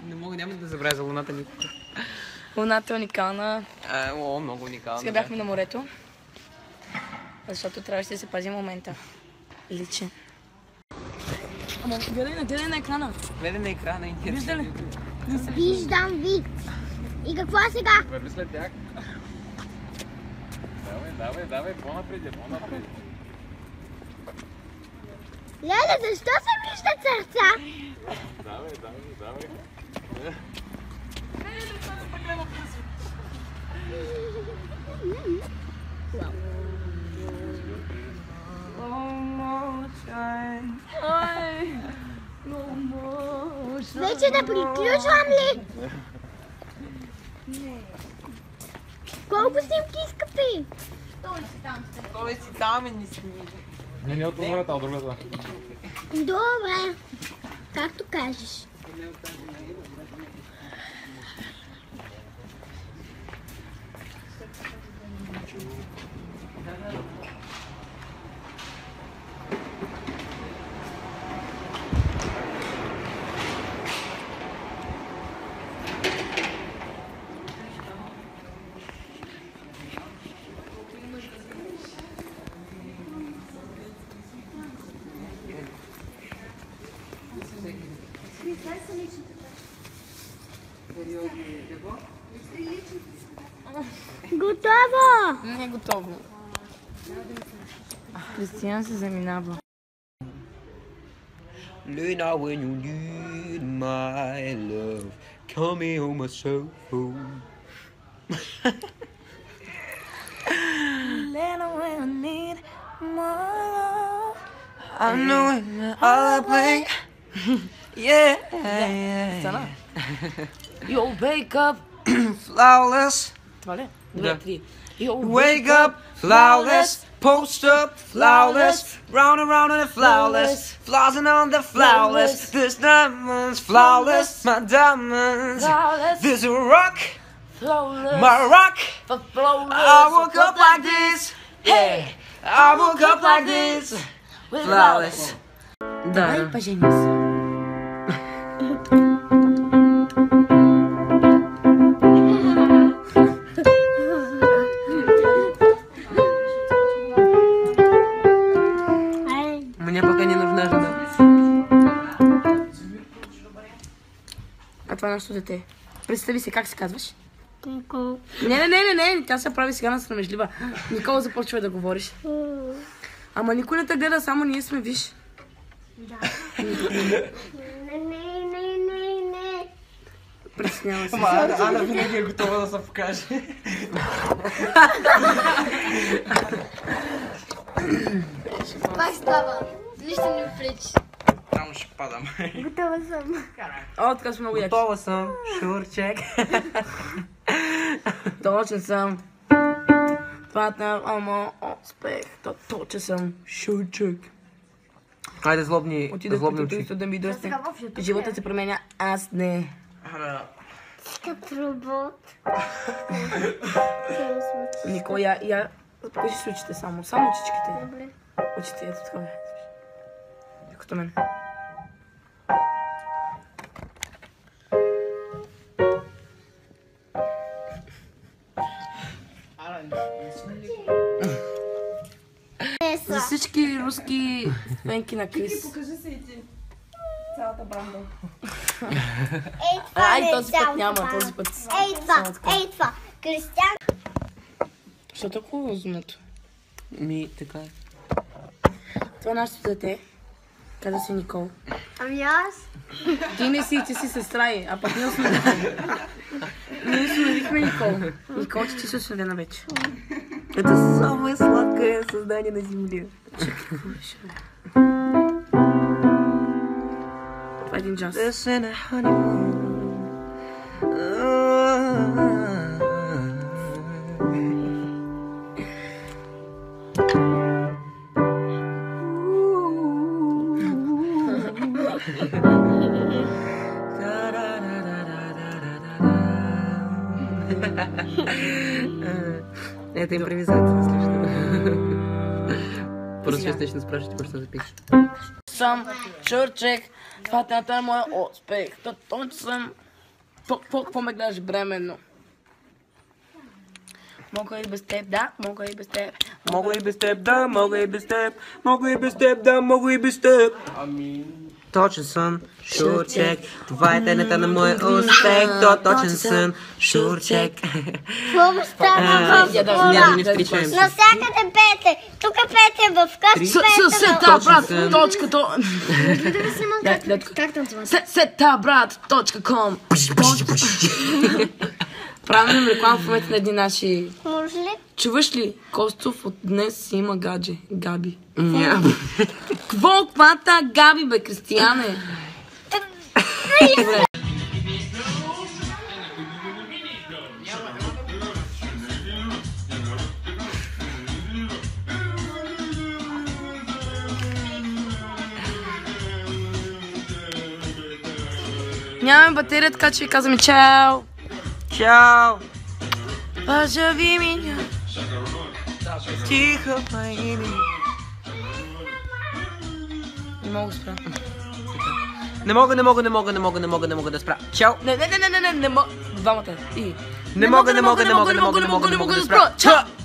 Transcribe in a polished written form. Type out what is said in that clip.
Не мога, няма да забравя за луната никога. Луната е уникална. Много уникална. Сега бяхме на морето. Защото трябваше да се пази момента. Личен. Ама гледай на екрана. Гледай на екрана. Вижда ли? Виждам вид. И какво е сега? Върви след тях. Давай, по-напред. Леле, защо се виждат сърца? Давай. Вече да приключвам ли? Не. Колко снимки изкъпи? Той си там и не снима. Не от другата, от другата. Добре. Както кажеш. Готово! Не е готово. Кристиян се заминава. Lena, when you need my love, call me on my cell phone. Lena, when I need my love. I know it all I play. Yeah. Стана. Yo, wake up. Flawless. Това ли? Да. 2, 3. Yo, Wake up, flawless. Post up, flawless. Round and round and flawless. Flossing on the flawless. This diamond's flawless. My diamonds. Flawless. This rock, Flawless. my rock. Flawless. I woke up like this. Hey, I woke up like this. Flawless. Давай поженим се. Мне пока не нужна жена. А това е нашето дете. Представи се, как се казваш? Никол. Не, тя се прави сега на срамежлива. Никола, започва да говориш. Ама никой не те гледа, само ние сме, виж. Да. Не. Притеснява се. Ана винаги е готова да се покаже. Пак става. Нищо не ми пречи. Там ще падам. Готова съм. О, така сме много яки. Готова съм. Шурчек. Точен съм. Това ама успех. Точен съм. Шурчек. Хайде, злобни Отидох очи. при да ми дойде. Живота се променя, аз не. Скъп робот. Никой, я... Покажи си очите само. Само очичките. Добре. Очите, ето така. Като мен. За всички руски фенки на Крис. Покажи се и ти. Цялата банда. Ей, това Ай, не е този път цялата няма, банда. този път. Ей, това. Кристиян. Що толкова разумното? Така е. Това е нашето дете. Каза се Никол. Ами аз? Ти не си, ти си сестра й, а пък ние осъдихме. Ние осъдихме Никол. Никол, ти си осъдена вече. Это самое сладкое създание на земле. Това е един джаз. Это импровизация, если что. Просто сейчас начну спрашивать, просто запишешь. Съм Шурчек, това е моя успех. Точно съм Какво ме гледаш бременно? Мога и без теб, да, мога и без теб. Мога и без теб, да, мога и без теб. Мога и без теб, да, мога и без теб. Точен сън, шурчек. Това е тенета на моя успех. То точен сън, шурчек. Какво става в Няма не школа? встречаем. Навсякъде пеете. Тук пеете, в къщи пеете. Сета, брат, точка, Как танцуват? Сета, брат, .com. Правим реклама в момента на един наши... Може ли? Чуваш ли? Костов от днес има гадже. Габи. Няма. Кво хвата Габи, бе, Кристияне? Добре. Нямаме батерия, така че ви казваме чао. Чао. Пожави меня. Тихо по имени. Не мога да спра. Не мога да спра. Чао. Не мога. Двамата. И. Не мога да спра. Чао.